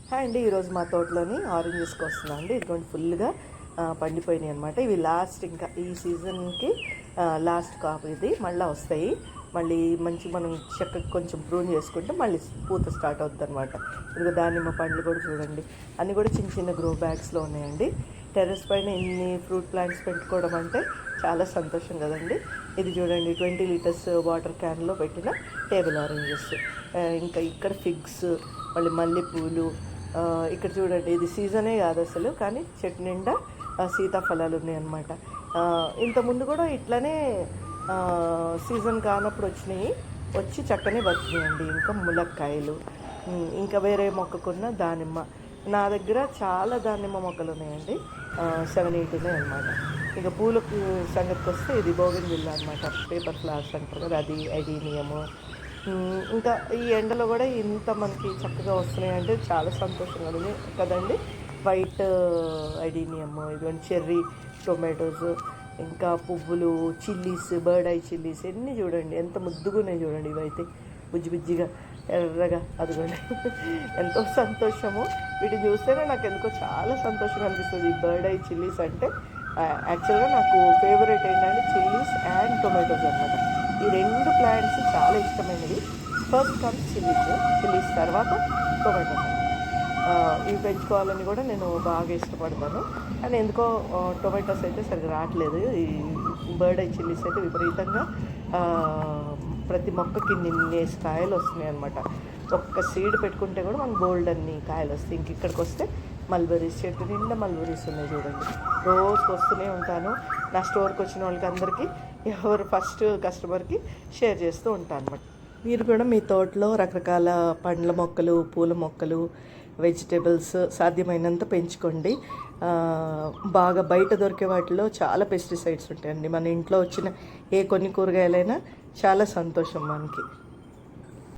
Hi అండి, ఈరోజు మా తోటలోని ఆరెంజెస్కి వస్తున్నాం అండి. ఇదిగోండి ఫుల్గా పండిపోయినాయి అనమాట. ఇవి లాస్ట్ ఇంకా ఈ సీజన్కి లాస్ట్ కాపు. ఇది మళ్ళీ వస్తాయి. మళ్ళీ మంచి మనం చక్కగా కొంచెం ప్రూన్ చేసుకుంటే మళ్ళీ పూత స్టార్ట్ అవుతుంది అనమాట. ఇదిగో దానిమ్మ పండ్లు కూడా చూడండి, అన్నీ కూడా చిన్న చిన్న గ్రో బ్యాగ్స్లో ఉన్నాయండి. టెర్రస్ పైన ఇన్ని ఫ్రూట్ ప్లాంట్స్ పెట్టుకోవడం అంటే చాలా సంతోషం కదండి. ఇది చూడండి 20 లీటర్స్ వాటర్ క్యాన్లో పెట్టిన టేబుల్ ఆరెంజెస్. ఇంకా ఇక్కడ ఫిగ్స్, మళ్ళీ మల్లెపూలు. ఇక్కడ చూడండి, ఇది సీజనే కాదు అసలు, కానీ చెట్టు నిండా సీతాఫలాలు ఉన్నాయన్నమాట. ఇంతకుముందు కూడా ఇట్లానే సీజన్ కానప్పుడు వచ్చి చక్కనే బతికినాయండి. ఇంకా ములక్కాయలు, ఇంకా వేరే మొక్కకున్న దానిమ్మ. నా దగ్గర చాలా దానిమ్మ మొక్కలు ఉన్నాయండి, 7-8 ఉన్నాయి అన్నమాట. ఇక పూలకు సంగతికి వస్తే ఇది బోగన్విల్లా అనమాట, పేపర్ ఫ్లవర్స్ అంటారు కదా, అది ఐడీనియము. ఇంకా ఈ ఎండలో కూడా ఇంత మనకి చక్కగా వస్తున్నాయంటే చాలా సంతోషంగా ఉంది కదండి. వైట్ ఐడీనియమ్, ఇదిగోండి చెర్రీ టొమాటోస్, ఇంకా పువ్వులు, చిల్లీస్, బర్డ్ ఐ చిల్లీస్ ఎన్ని చూడండి ఎంత ముద్దుగా ఉన్నాయి చూడండి. ఇవైతే బుజ్జి బుజ్జిగా ఎర్రగా, అదిగోండి ఎంతో సంతోషము. వీటిని చూస్తేనే నాకు ఎందుకో చాలా సంతోషంగా అనిపిస్తుంది. ఈ బర్డ్ ఐ చిల్లీస్ అంటే యాక్చువల్గా నాకు ఫేవరెట్ ఏంటంటే చిల్లీస్ అండ్ టొమాటోస్ అనమాట. ఈ 2 ప్లాంట్స్ చాలా ఇష్టమైనవి. ఫస్ట్ కమ్స్ చిల్లీస్, తర్వాత టొమాటోస్. ఇవి పెంచుకోవాలని కూడా నేను బాగా ఇష్టపడతాను, కానీ ఎందుకో టొమాటోస్ అయితే సరిగ్గా రావట్లేదు. ఈ బర్డ్ ఐ చిల్లీస్ అయితే విపరీతంగా ప్రతి మొక్కకి నిన్నేసి కాయలు వస్తున్నాయి అనమాట. ఒక్క సీడ్ పెట్టుకుంటే కూడా మనకు బోల్డ్ అన్ని కాయలు వస్తాయి. ఇంక ఇక్కడికి వస్తే మల్బెరీస్, చెట్టు నిండా మల్బెరీస్ ఉన్నాయి చూడండి. రోజుకి వస్తూనే ఉంటాను. నా స్టోర్కి వచ్చిన వాళ్ళకి అందరికీ, ఎవరు ఫస్ట్ కస్టమర్కి షేర్ చేస్తూ ఉంటాను అనమాట. మీరు కూడా మీ తోటలో రకరకాల పండ్ల మొక్కలు, పూల మొక్కలు, వెజిటేబుల్స్ సాధ్యమైనంత పెంచుకోండి. బాగా బయట దొరికే వాటిలో చాలా పెస్టిసైడ్స్ ఉంటాయండి. మన ఇంట్లో వచ్చిన కొన్ని కూరగాయలైనా చాలా సంతోషం మనకి.